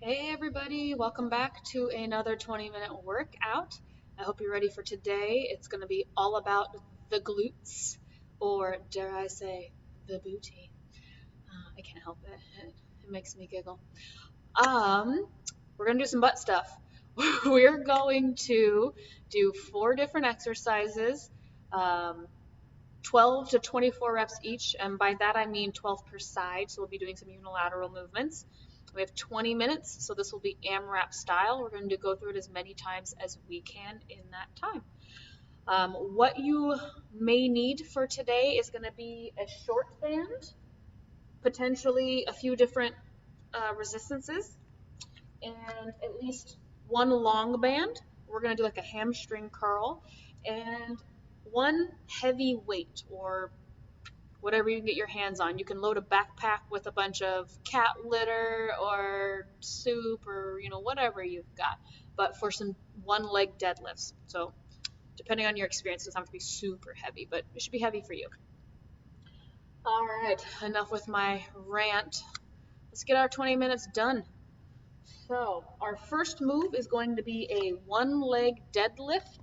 Hey everybody, welcome back to another 20-minute workout. I hope you're ready for today. It's going to be all about the glutes, or dare I say, the booty. I can't help it. It makes me giggle. We're going to do some butt stuff. We're going to do 4 different exercises, 12 to 24 reps each, and by that I mean 12 per side, so we'll be doing some unilateral movements. We have 20 minutes, so this will be AMRAP style. We're going to go through it as many times as we can in that time. What you may need for today is going to be a short band, potentially a few different resistances, and at least one long band. We're going to do like a hamstring curl, and one heavy weight or whatever you can get your hands on. You can load a backpack with a bunch of cat litter or soup or whatever you've got, but for some one leg deadlifts. So depending on your experience, it doesn't have to be super heavy, but it should be heavy for you. All right, enough with my rant. Let's get our 20 minutes done. So our first move is going to be a one leg banded deadlift.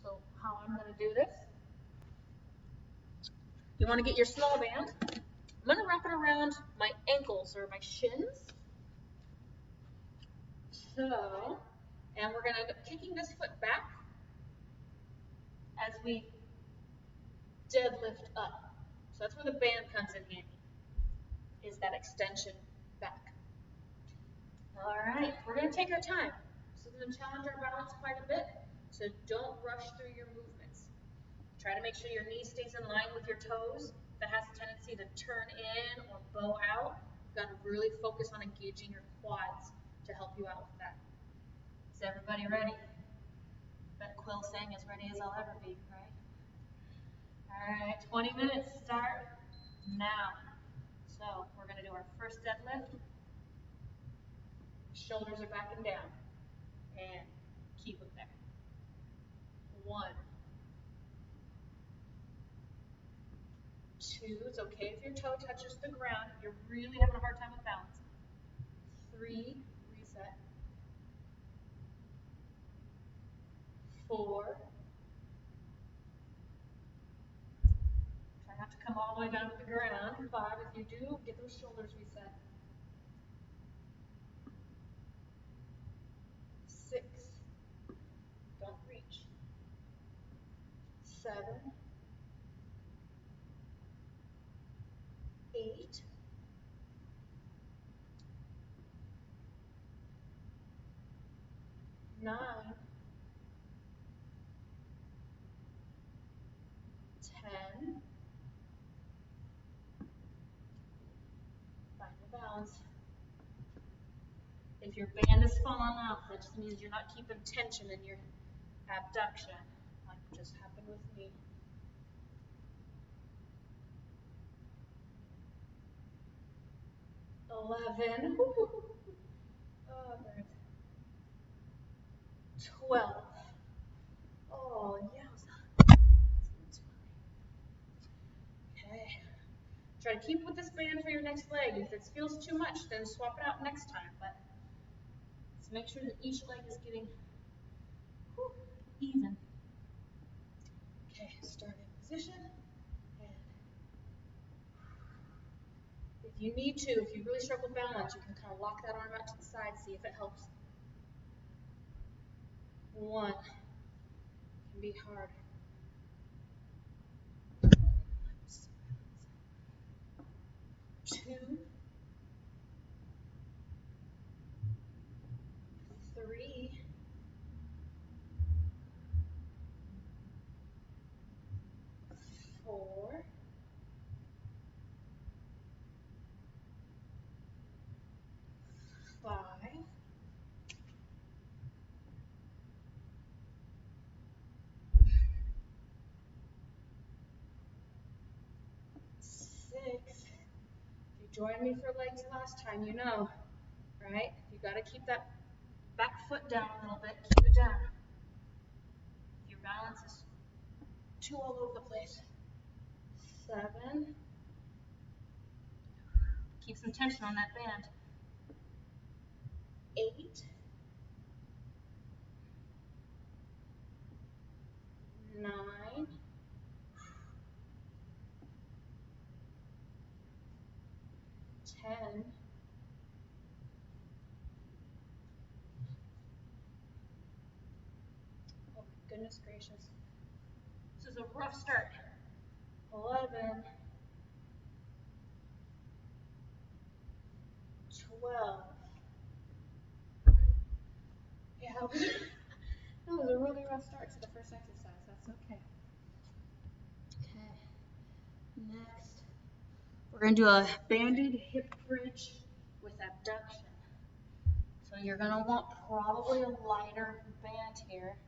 So how I'm going to do this, you want to get your small band. I'm going to wrap it around my ankles or my shins. So, and we're going to end up kicking this foot back as we deadlift up. So that's where the band comes in handy, is that extension back. All right, we're going to take our time. This is going to challenge our balance quite a bit, so don't rush through your movements. Try to make sure your knee stays in line with your toes. If it has a tendency to turn in or bow out, you've got to really focus on engaging your quads to help you out with that. Is everybody ready? Bet Quill saying as ready as I'll ever be, right? All right, 20 minutes start now. So we're going to do our first deadlift. Shoulders are back and down. And keep them there. 1, 2, it's okay if your toe touches the ground. If you're really having a hard time with balance. 3, reset. 4. Try not to come all the way down to the ground. 5, if you do, get those shoulders reset. 6, don't reach. 7, 8, 9, 10. Find your balance. If your band is falling off, that just means you're not keeping tension in your abduction, like just happened with me. 11. Oh, birds. 12. Oh, yowza. Okay. Try to keep with this band for your next leg. If it feels too much, then swap it out next time. But let's make sure that each leg is getting even. Okay, start in position. And if you need to, if you really struggle with balance, you can kind of lock that arm out to the side, see if it helps. 1. Can be hard. 2, 3, 4, 5, 6. If you joined me for legs last time, you know, right? You got to keep that back foot down a little bit. Keep it down. If your balance is too all over the place. 7, Keep some tension on that band. 8, 9, 10, oh my goodness gracious. This is a rough start. 11, 12. Yeah, that was a really rough start to the first exercise. That's okay. Okay. Next, we're going to do a banded hip bridge with abduction. So you're going to want probably a lighter band here.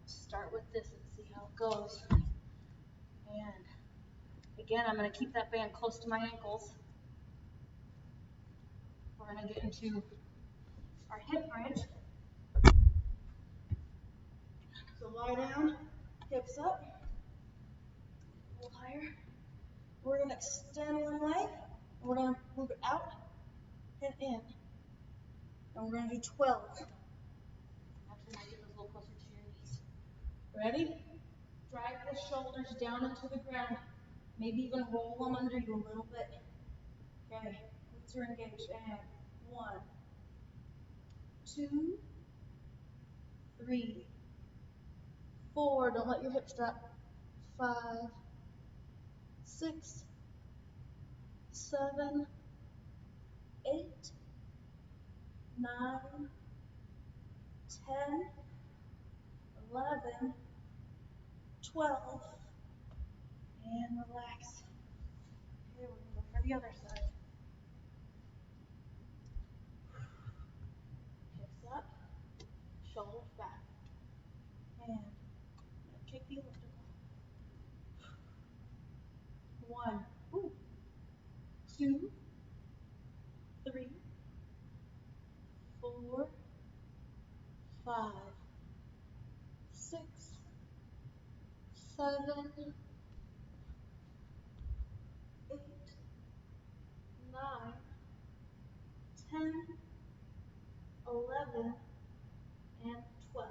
Start with this and see how it goes. And again, I'm going to keep that band close to my ankles. We're going to get into our hip bridge. So lie down, hips up, a little higher. We're going to extend one leg, and we're going to move it out and in. And we're going to do 12. Actually, might get those a little closer to your knees. Ready? Drive the shoulders down into the ground. Maybe even roll them under you a little bit. Okay, glutes are engaged. And 1, 2, 3, 4. Don't let your hips drop. 5, 6, 7, 8, 9, 10, 11, 12. And relax. Okay, we're going to go for the other side. Hips up, shoulders back. And kick the elliptical. 1, 2, 3, 4, 5, 6, 7, 8, 9, 10, 11, and 12.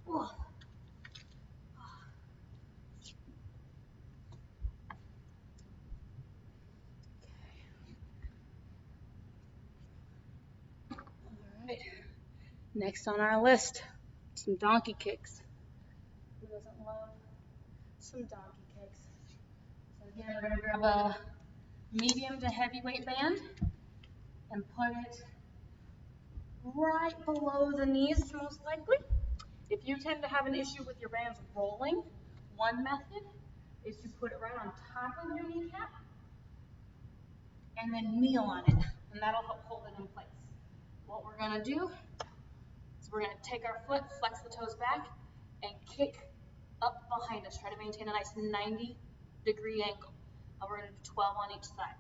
Oh. All right. Next on our list, some donkey kicks. Who doesn't love some donkey kicks? So again, we're going to grab a medium to heavyweight band and put it right below the knees, most likely. If you tend to have an issue with your bands rolling, one method is to put it right on top of your kneecap and then kneel on it, and that'll help hold it in place. What we're going to do is we're going to take our foot, flex the toes back, and kick up behind us. Try to maintain a nice 90-degree angle. And we're going to do 12 on each side.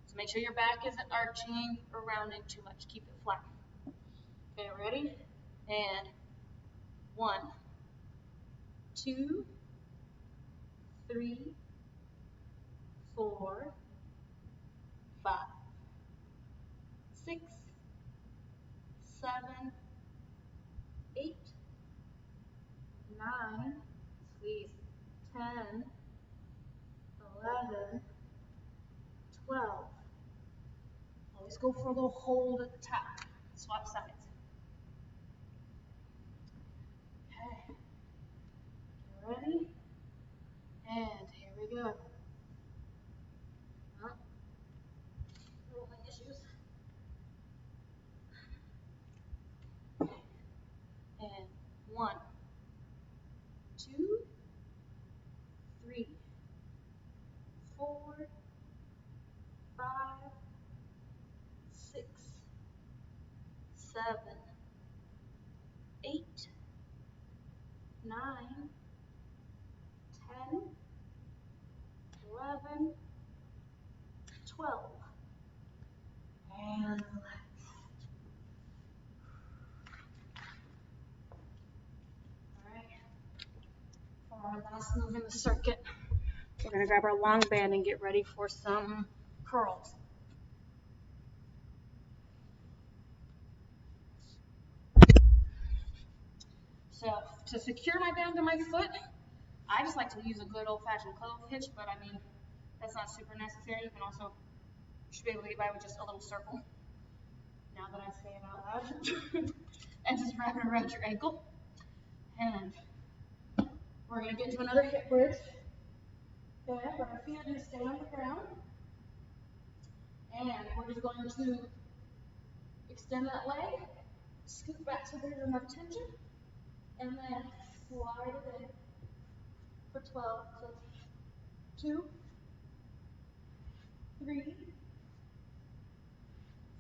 So make sure your back isn't arching or rounding too much. Keep it flat. Okay, ready? And 1, 2, 3, 4, 5, 6, 7, 8, 9, squeeze, 10, 11, 12. Always go for a little hold at the top. Swap sides. Okay. Ready? And here we go. Rolling issues. And 1, 2, 3, 4, 5, 6, 7, 8, 9, 10, 11, 12. And relax. Alright. For our last move in the circuit, we're going to grab our long band and get ready for some curls. So to secure my band to my foot, I just like to use a good old-fashioned clove hitch, but I mean, that's not super necessary. You can also, you should be able to get by with just a little circle. Now that I say it out loud. And just wrap it around your ankle. And we're going to get into another hip bridge. Okay, but our feet are going to stay on the ground. And we're just going to extend that leg, scoot back so there's enough tension, and then slide it in for 12. So 2, 3,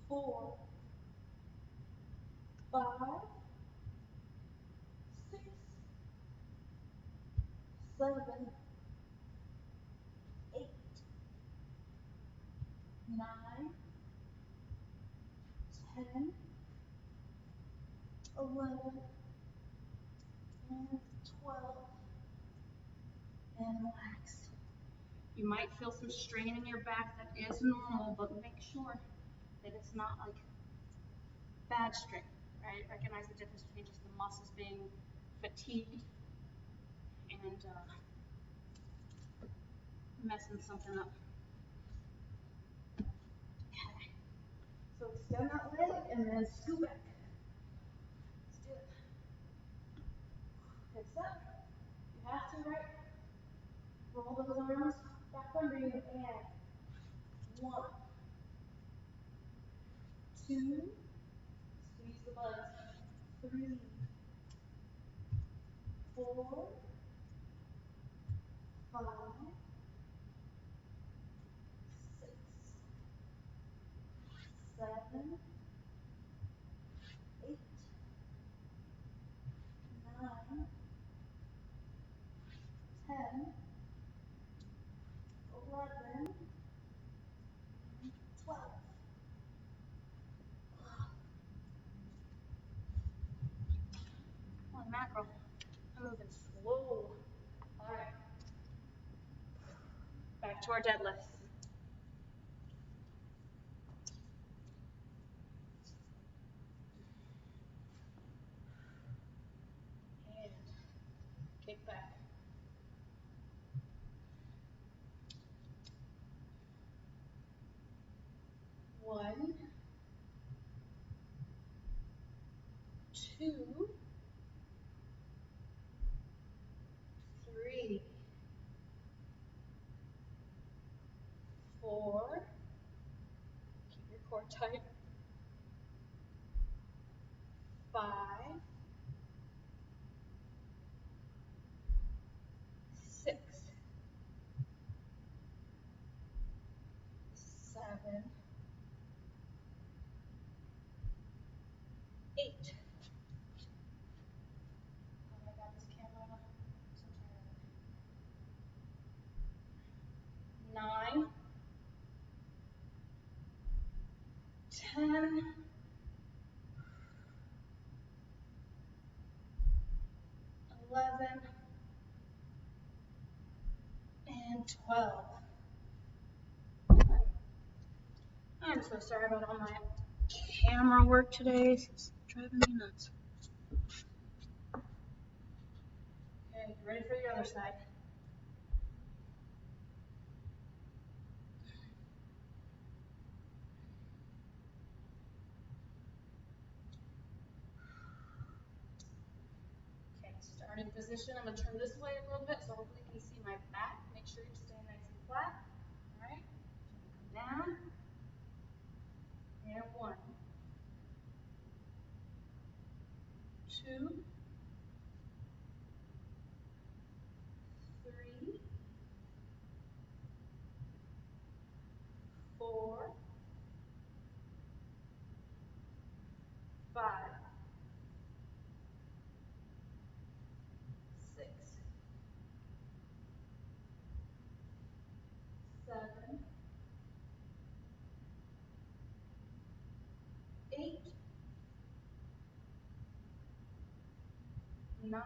4, 5, 6, 7, 8, 9, 10, 11, and 12, and relax. You might feel some strain in your back. That is normal, but make sure that it's not like bad strain, right? Recognize the difference between just the muscles being fatigued and messing something up. Okay. So extend that leg and then scoot back. Let's do it. Hips up. You have to, right? Roll those arms back under you and 1, 2, squeeze the buds, 3, 4, 5, 6, 7, 8, 9, 10, 11, 12. Come on, mackerel. I'm moving slow. All right. Back to our deadlifts. And kick back. 1, 2, 3, 4, keep your core tight, 5, 6, 7, 8. Oh, I got this camera. So tired. 9, 10, 11, and 12. I'm so sorry about all my camera work today. It's driving me nuts. Okay, ready for the other side. Okay, starting position. I'm going to turn this way a little bit so hopefully you can see my back. Make sure you're staying nice and flat. All right, come down. And 1, 2, 3, 4, 5, 6, 7, 8, 9,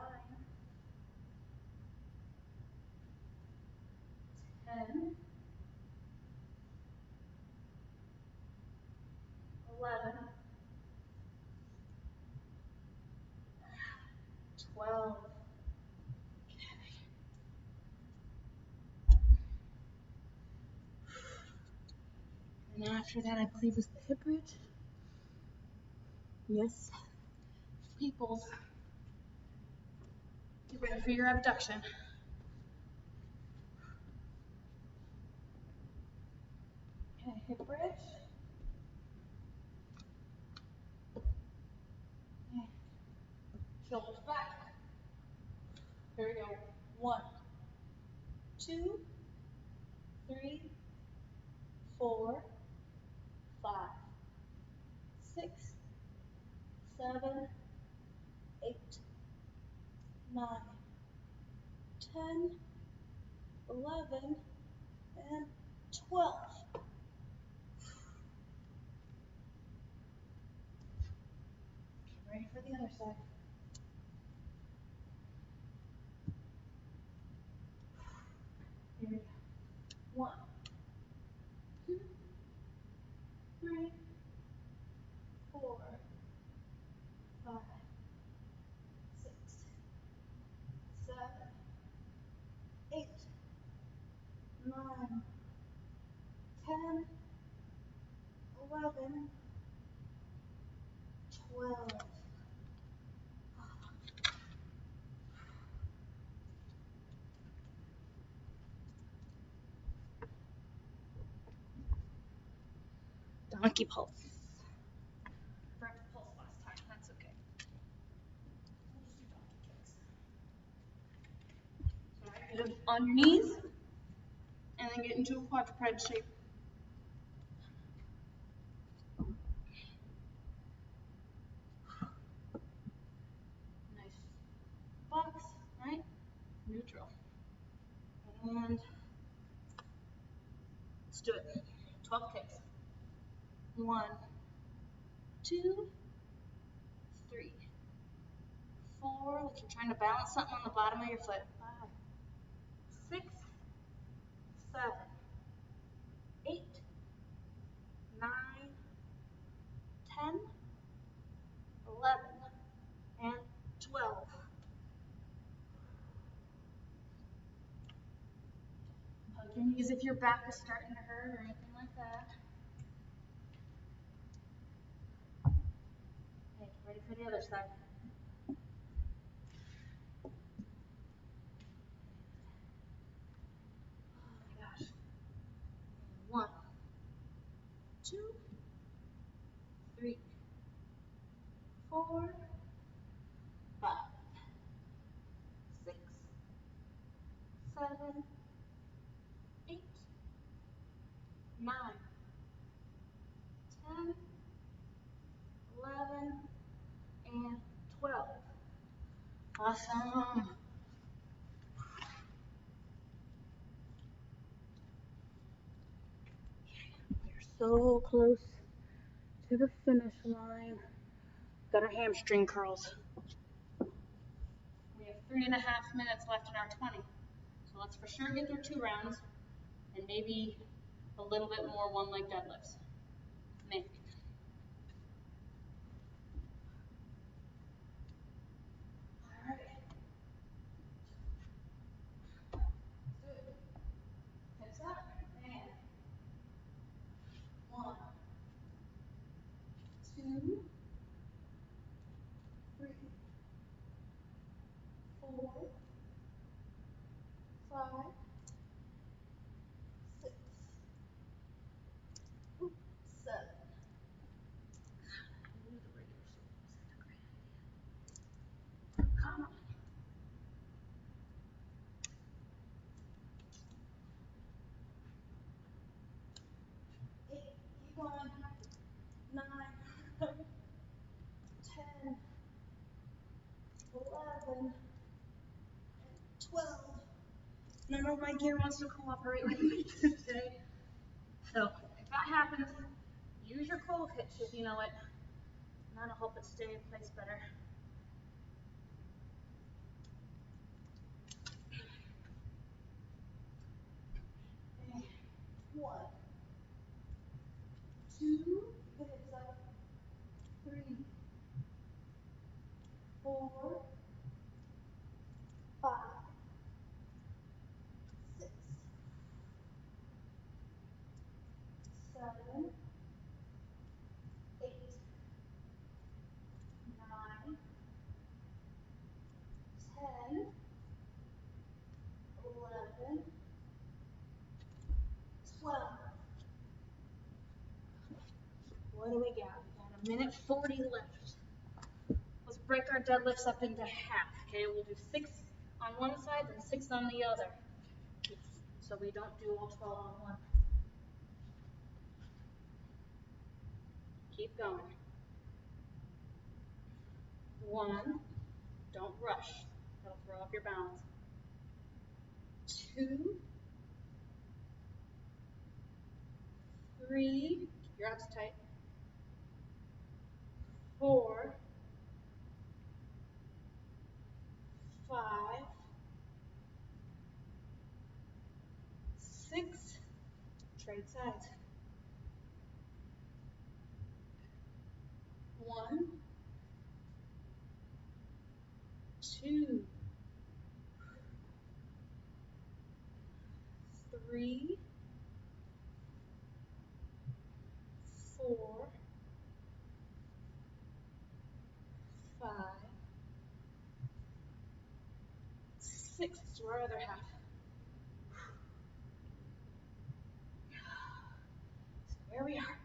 10, And after that, I believe is the hip bridge. Yes. People, get ready for your abduction. Okay, hip bridge. Okay. Shoulders back. Here we go. 1, 2, 3, 4, 5, 6, 7, 8, 9, 10, 11, and 12. Get ready for the other side. Here we go. 1, 2, 3, 4, 5, 6, 7, 8, 9, 10, 11, 12. Donkey pulse. Forgot to pulse last time, that's okay. We'll just do donkey kicks. So I get on your knees, and then get into a quadruped shape. Nice box, right? Neutral. And let's do it. 12 kicks. 1, 2, 3, 4. Like you're trying to balance something on the bottom of your foot. 5, 6, 7, 8, 9, 10, 11, and 12. Hug your knees if your back is starting to hurt or anything like that. Okay, ready for the other side. Oh my gosh. 1, 2, 3, 4, 5, 6, 7, 8, 9, 10, 11, and 12. Awesome. We're so close to the finish line. Got our hamstring curls. We have 3.5 minutes left in our 20. So let's for sure get through 2 rounds and maybe a little bit more one leg deadlifts. Maybe. All right. Let's do it. Hips up and 1, 2, 3, 4, 5, 6, 7. Ooh, the regular circle isn't a great idea. Come on. 8, keep going. 9, 10, 11, 12. None of my gear wants to cooperate with me today. So if that happens, use your clove hitch if you know it. That'll help it stay in place better. Okay. 1, 2, keep the hips up. 3, 4, 5, 6, 7, 11, 12. What do we got? We got a minute 40 left. Let's break our deadlifts up into half, okay? We'll do 6 on one side and 6 on the other. So we don't do all 12 on one. Keep going. 1, don't rush. That'll throw off your balance. 2, 3, your abs tight. 4, 5, 6, trade sides. 1, 2, 3, 4, 5, 6. Let's do our other half. So there we are.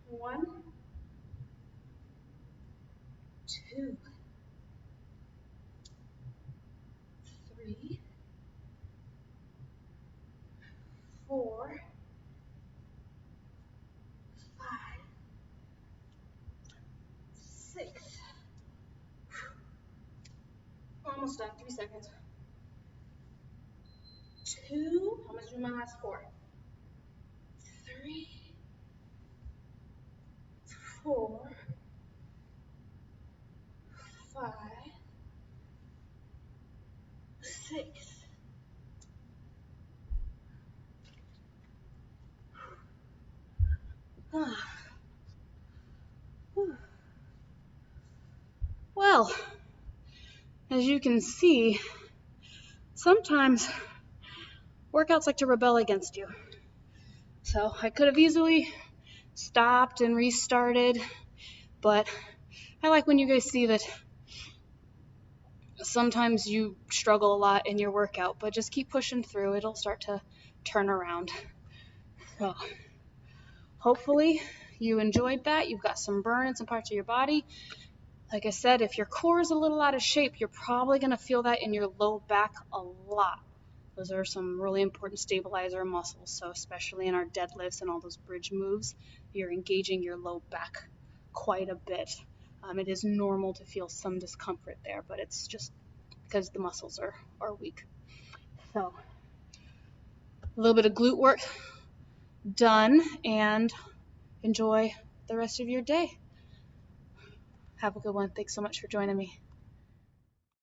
1, 2, 3, 4, 5, 6. Almost done. 3 seconds. 2. I'm going to do my last 4. 3, 4, 5, 6. Well, as you can see, sometimes workouts like to rebel against you. So I could have easily stopped and restarted, but I like when you guys see that sometimes you struggle a lot in your workout, but just keep pushing through. It'll start to turn around. So hopefully you enjoyed that. You've got some burn in some parts of your body. Like I said, if your core is a little out of shape, you're probably going to feel that in your low back a lot. Those are some really important stabilizer muscles. So especially in our deadlifts and all those bridge moves, you're engaging your low back quite a bit. It is normal to feel some discomfort there, but it's just because the muscles are weak. So a little bit of glute work done, and enjoy the rest of your day. Have a good one. Thanks so much for joining me.